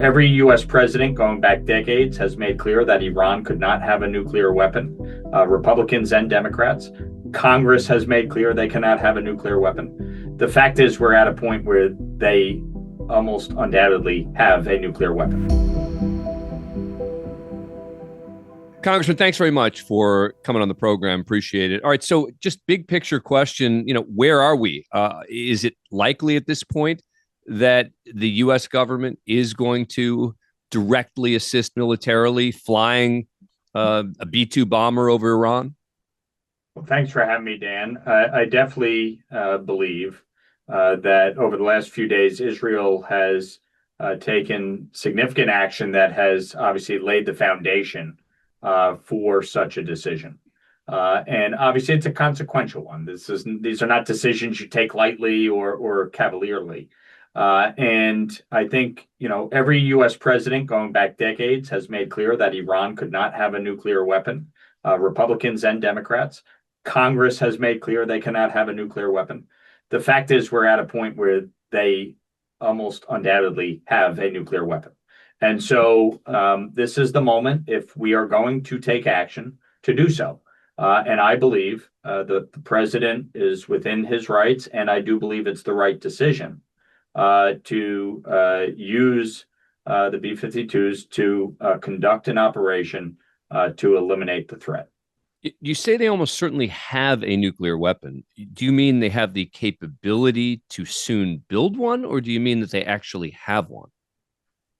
Every U.S. president going back decades has made clear that Iran could not have a nuclear weapon. Republicans and Democrats. Congress has made clear they cannot have a nuclear weapon. The fact is, we're at a point where they almost undoubtedly have a nuclear weapon. Congressman, thanks very much for coming on the program. Appreciate it. All right, so just big picture question, where are we? Is it likely at this point that the U.S. government is going to directly assist militarily, flying a B-2 bomber over Iran? Well, thanks for having me, Dan. I definitely believe that over the last few days, Israel has taken significant action that has obviously laid the foundation for such a decision. And obviously, it's a consequential one. These are not decisions you take lightly or cavalierly. And I think, every U.S. president going back decades has made clear that Iran could not have a nuclear weapon. Republicans and Democrats. Congress has made clear they cannot have a nuclear weapon. The fact is, we're at a point where they almost undoubtedly have a nuclear weapon. And so this is the moment, if we are going to take action, to do so. And I believe the president is within his rights, and I do believe it's the right decision to use the B-52s to conduct an operation to eliminate the threat. You say they almost certainly have a nuclear weapon. Do you mean they have the capability to soon build one, or do you mean that they actually have one?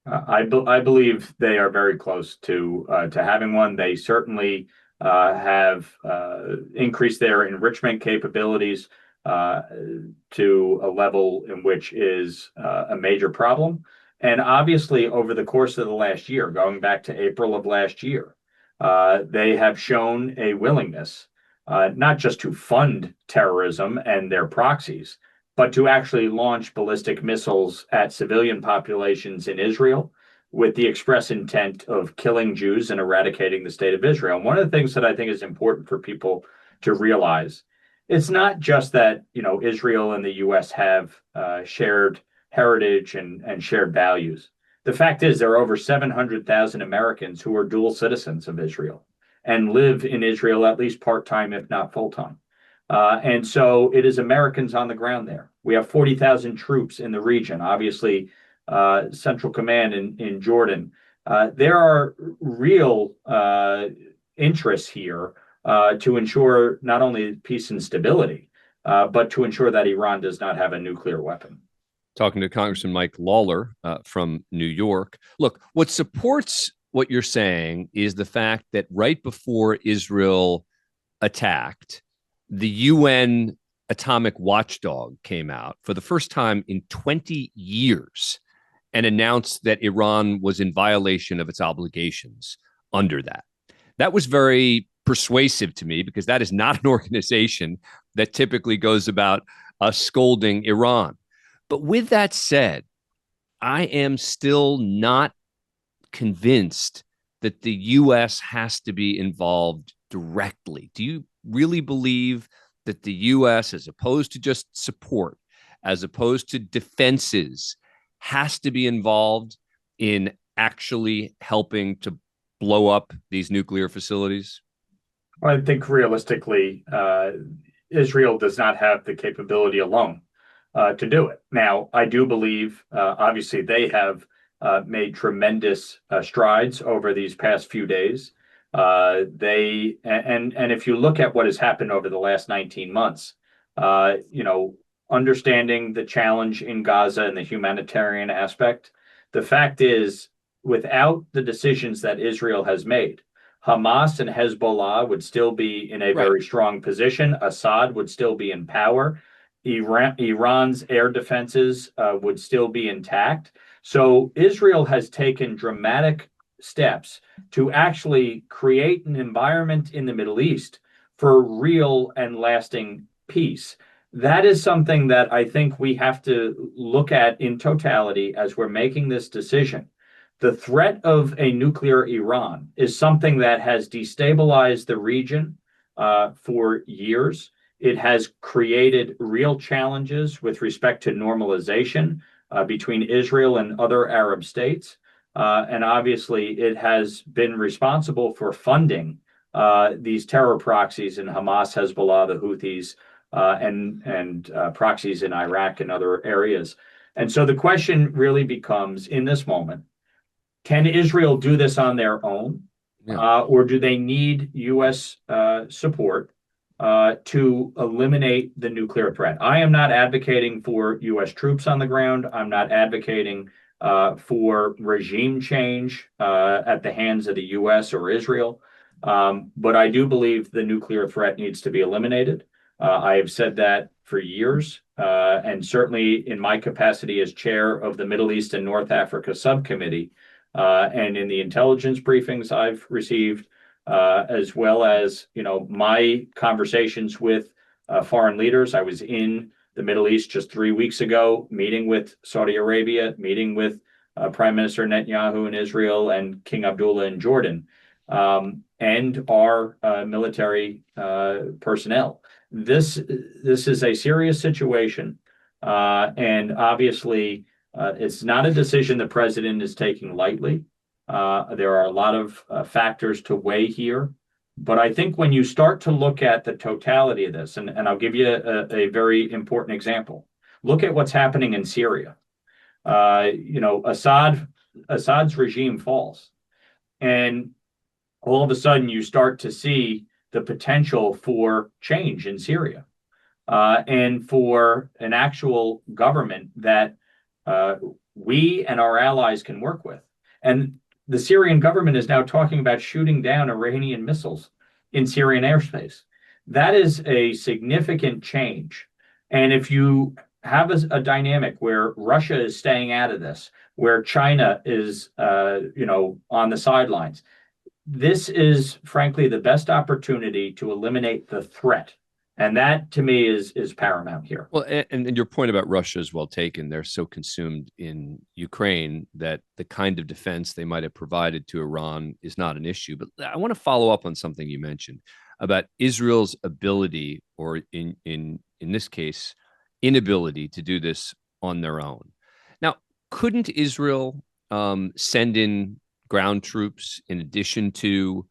I believe they are very close to having one. They certainly have increased their enrichment capabilities to a level in which is a major problem. And obviously, over the course of the last year, going back to April of last year, they have shown a willingness not just to fund terrorism and their proxies, but to actually launch ballistic missiles at civilian populations in Israel with the express intent of killing Jews and eradicating the state of Israel. And one of the things that I think is important for people to realize, it's not just that, Israel and the U.S. have shared heritage and shared values. The fact is, there are over 700,000 Americans who are dual citizens of Israel and live in Israel at least part-time, if not full-time. And so it is Americans on the ground there. We have 40,000 troops in the region, obviously, Central Command in Jordan. There are real interests here to ensure not only peace and stability, but to ensure that Iran does not have a nuclear weapon. Talking to Congressman Mike Lawler from New York. Look, what supports what you're saying is the fact that right before Israel attacked, the UN atomic watchdog came out for the first time in 20 years and announced that Iran was in violation of its obligations under that. That was very persuasive to me because that is not an organization that typically goes about scolding Iran. But with that said, I am still not convinced that the U.S. has to be involved directly. Do you really believe that the U.S., as opposed to just support, as opposed to defenses, has to be involved in actually helping to blow up these nuclear facilities? I think realistically, Israel does not have the capability alone to do it. Now, I do believe, obviously, they have made tremendous strides over these past few days. And if you look at what has happened over the last 19 months, understanding the challenge in Gaza and the humanitarian aspect, the fact is, without the decisions that Israel has made, Hamas and Hezbollah would still be in a very strong position. Assad would still be in power. Iran's air defenses would still be intact. So Israel has taken dramatic steps to actually create an environment in the Middle East for real and lasting peace. That is something that I think we have to look at in totality as we're making this decision. The threat of a nuclear Iran is something that has destabilized the region for years. It has created real challenges with respect to normalization between Israel and other Arab states. and obviously it has been responsible for funding these terror proxies in Hamas, Hezbollah, the Houthis, and proxies in Iraq and other areas. And so the question really becomes, in this moment, can Israel do this on their own, or do they need U.S. support to eliminate the nuclear threat? I am not advocating for U.S. troops on the ground. I'm not advocating for regime change at the hands of the U.S. or Israel. But I do believe the nuclear threat needs to be eliminated. I have said that for years, and certainly in my capacity as chair of the Middle East and North Africa subcommittee, and in the intelligence briefings I've received, as well as my conversations with foreign leaders. I was in the Middle East just 3 weeks ago, meeting with Saudi Arabia, meeting with Prime Minister Netanyahu in Israel and King Abdullah in Jordan, and our military personnel. This is a serious situation, and obviously it's not a decision the president is taking lightly. There are a lot of factors to weigh here. But I think when you start to look at the totality of this, and I'll give you a very important example. Look at what's happening in Syria. Assad's regime falls. And all of a sudden you start to see the potential for change in Syria, and for an actual government that we and our allies can work with. And the Syrian government is now talking about shooting down Iranian missiles in Syrian airspace. That is a significant change. And if you have a dynamic where Russia is staying out of this, where China is, on the sidelines, this is frankly the best opportunity to eliminate the threat. And that, to me, is paramount here. Well, and your point about Russia is well taken. They're so consumed in Ukraine that the kind of defense they might have provided to Iran is not an issue. But I want to follow up on something you mentioned about Israel's ability, or in this case, inability to do this on their own. Now, couldn't Israel send in ground troops in addition to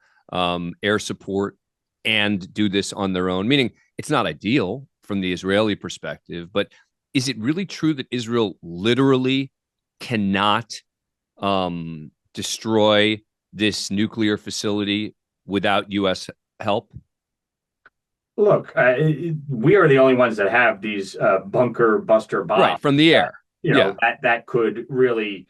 air support and do this on their own? Meaning, it's not ideal from the Israeli perspective, but is it really true that Israel literally cannot destroy this nuclear facility without U.S. help? Look, we are the only ones that have these bunker buster bombs, right, from the air. That could really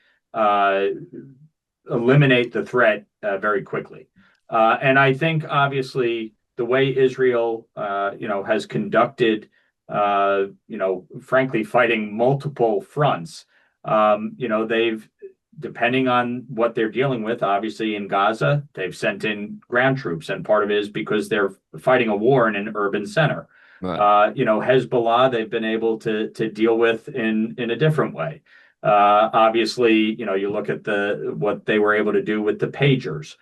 eliminate the threat very quickly. And I think, obviously, the way Israel, has conducted, frankly, fighting multiple fronts, they've, depending on what they're dealing with, obviously in Gaza, they've sent in ground troops, and part of it is because they're fighting a war in an urban center. Right. Hezbollah, they've been able to deal with in a different way. Obviously, you look at what they were able to do with the pagers,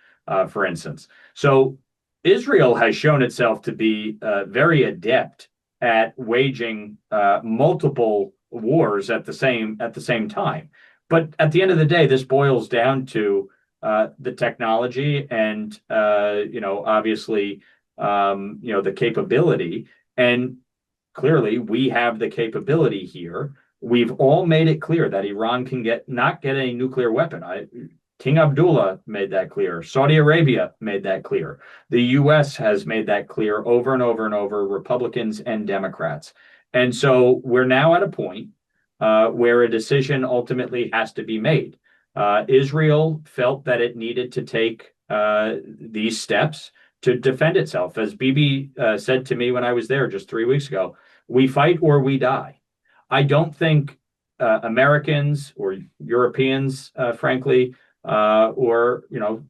for instance. So Israel has shown itself to be very adept at waging multiple wars at the same time. But at the end of the day, this boils down to the technology and obviously the capability. And clearly, we have the capability here. We've all made it clear that Iran can not get a nuclear weapon. King Abdullah made that clear. Saudi Arabia made that clear. The U.S. has made that clear over and over and over, Republicans and Democrats. And so we're now at a point where a decision ultimately has to be made. Israel felt that it needed to take these steps to defend itself. As Bibi said to me when I was there just 3 weeks ago, we fight or we die. I don't think Americans or Europeans, frankly, or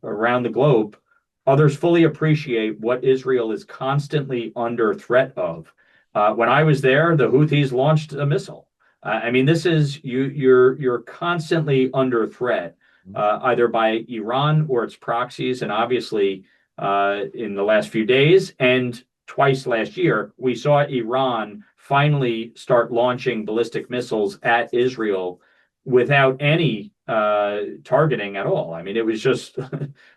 around the globe, others fully appreciate what Israel is constantly under threat of. When I was there, the Houthis launched a missile. This is you're constantly under threat, either by Iran or its proxies, and obviously in the last few days and twice last year, we saw Iran finally start launching ballistic missiles at Israel without any targeting at all. I mean, it was just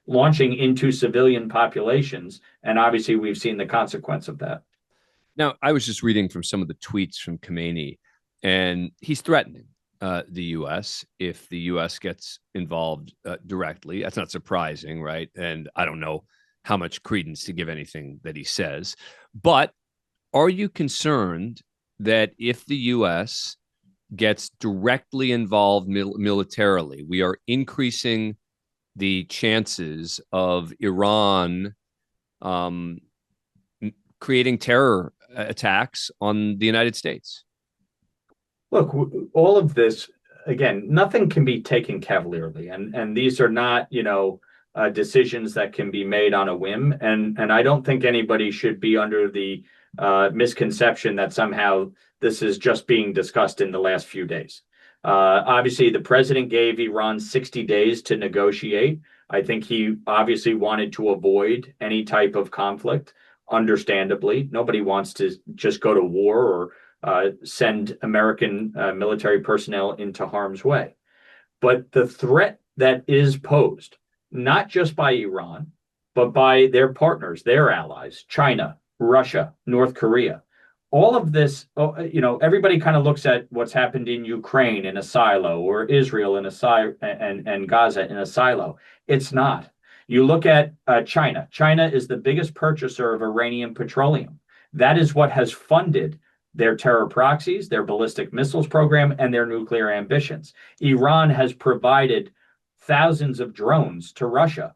launching into civilian populations. And obviously, we've seen the consequence of that. Now, I was just reading from some of the tweets from Khamenei, and he's threatening the U.S. if the U.S. gets involved directly. That's not surprising, right? And I don't know how much credence to give anything that he says. But are you concerned that if the U.S. gets directly involved militarily, we are increasing the chances of Iran creating terror attacks on the United States? Look, all of this, again, nothing can be taken cavalierly, and these are not, decisions that can be made on a whim. And I don't think anybody should be under the misconception that somehow this is just being discussed in the last few days. Obviously, the president gave Iran 60 days to negotiate. I think he obviously wanted to avoid any type of conflict. Understandably, nobody wants to just go to war or send American military personnel into harm's way. But the threat that is posed, not just by Iran, but by their partners, their allies, China, Russia, North Korea, all of this, everybody kind of looks at what's happened in Ukraine in a silo, or Israel in a silo, and Gaza in a silo. It's not. You look at China. China is the biggest purchaser of Iranian petroleum. That is what has funded their terror proxies, their ballistic missiles program, and their nuclear ambitions. Iran has provided thousands of drones to Russia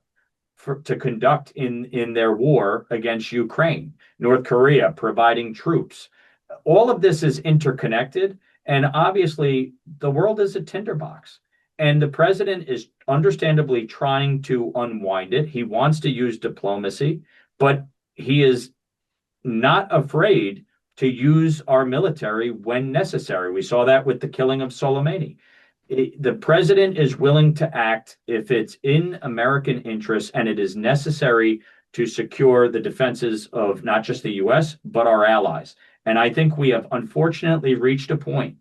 to conduct in their war against Ukraine. North Korea providing troops. All of this is interconnected, and obviously the world is a tinderbox. And the president is understandably trying to unwind it. He wants to use diplomacy, but he is not afraid to use our military when necessary. We saw that with the killing of Soleimani. The president is willing to act if it's in American interests and it is necessary to secure the defenses of not just the U.S., but our allies. And I think we have unfortunately reached a point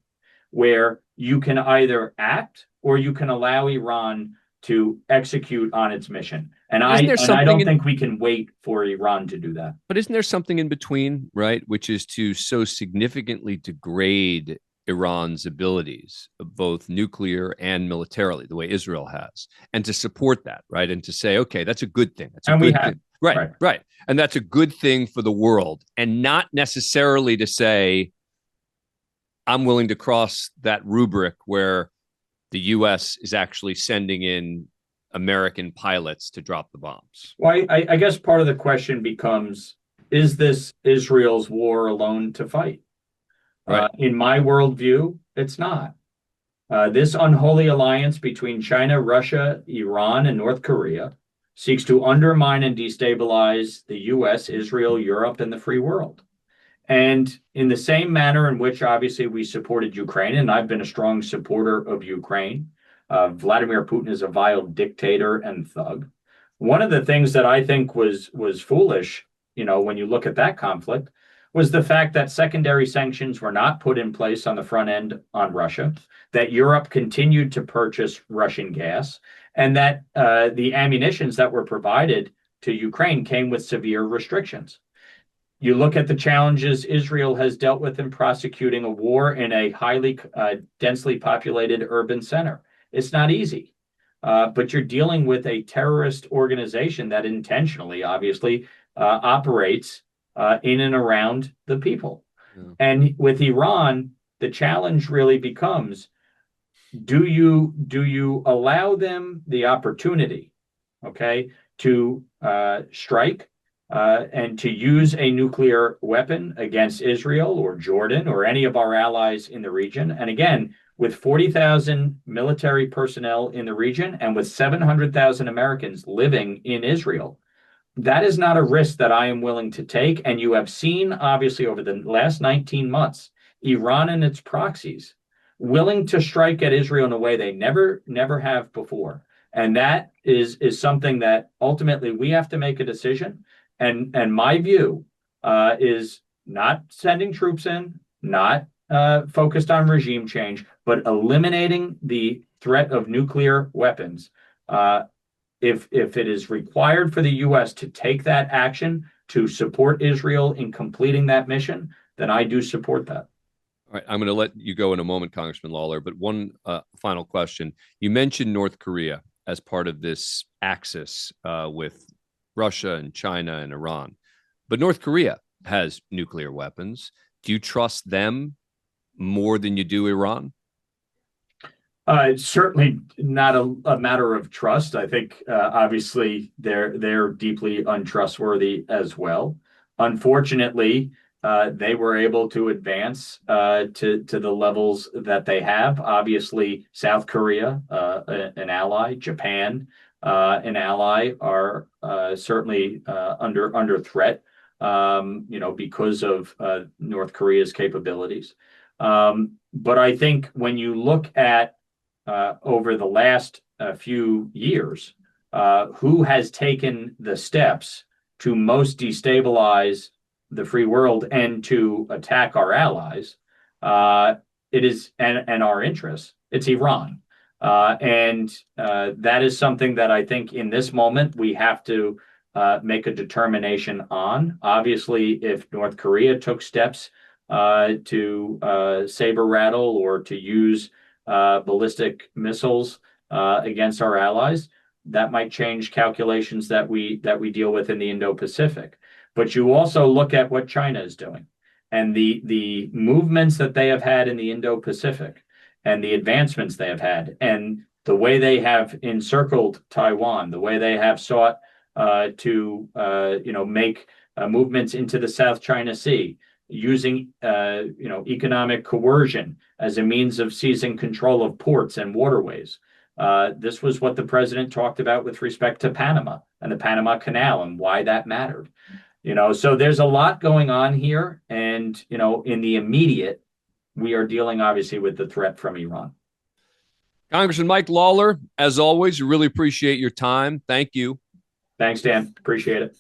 where you can either act or you can allow Iran to execute on its mission. And I don't think we can wait for Iran to do that. But isn't there something in between, right? Which is to so significantly degrade Iran's abilities, both nuclear and militarily, the way Israel has, and to support that, right? And to say, okay, that's a good thing. That's a good thing. Right. And that's a good thing for the world. And not necessarily to say, I'm willing to cross that rubric where the U.S. is actually sending in American pilots to drop the bombs. Well, I guess part of the question becomes, is this Israel's war alone to fight? Right. In my worldview, it's not. This unholy alliance between China, Russia, Iran, and North Korea seeks to undermine and destabilize the U.S., Israel, Europe, and the free world. And in the same manner in which obviously we supported Ukraine, and I've been a strong supporter of Ukraine, Vladimir Putin is a vile dictator and thug. One of the things that I think was foolish, when you look at that conflict, was the fact that secondary sanctions were not put in place on the front end on Russia, that Europe continued to purchase Russian gas, and that the ammunitions that were provided to Ukraine came with severe restrictions. You look at the challenges Israel has dealt with in prosecuting a war in a highly densely populated urban center. It's not easy, but you're dealing with a terrorist organization that intentionally, obviously, operates in and around the people. Yeah. And with Iran, the challenge really becomes, do you allow them the opportunity, to strike and to use a nuclear weapon against Israel or Jordan or any of our allies in the region? And again, with 40,000 military personnel in the region and with 700,000 Americans living in Israel, that is not a risk that I am willing to take. And you have seen, obviously, over the last 19 months, Iran and its proxies willing to strike at Israel in a way they never have before. And that is something that ultimately we have to make a decision. And my view is not sending troops in, not focused on regime change, but eliminating the threat of nuclear weapons, if it is required for the U.S. to take that action to support Israel in completing that mission, then I do support that. All right, I'm going to let you go in a moment, Congressman Lawler, but one final question. You mentioned North Korea as part of this axis with Russia and China and Iran, but North Korea has nuclear weapons. Do you trust them more than you do Iran? It's certainly not a matter of trust. I think obviously they're deeply untrustworthy as well. Unfortunately, they were able to advance to the levels that they have. Obviously, South Korea, an ally, Japan, an ally, are certainly under threat. Because of North Korea's capabilities. But I think when you look at over the last few years, who has taken the steps to most destabilize the free world and to attack our allies, it is and our interests, it's Iran. And that is something that I think in this moment we have to make a determination on. Obviously, if North Korea took steps to saber rattle or to use ballistic missiles against our allies, that might change calculations that we deal with in the Indo-Pacific. But you also look at what China is doing and the movements that they have had in the Indo-Pacific and the advancements they have had and the way they have encircled Taiwan, the way they have sought to make movements into the South China Sea, using economic coercion as a means of seizing control of ports and waterways. This was what the president talked about with respect to Panama and the Panama Canal and why that mattered. So there's a lot going on here, and in the immediate, we are dealing obviously with the threat from Iran. Congressman Mike Lawler, as always, really appreciate your time. Thank you. Thanks, Dan. Appreciate it.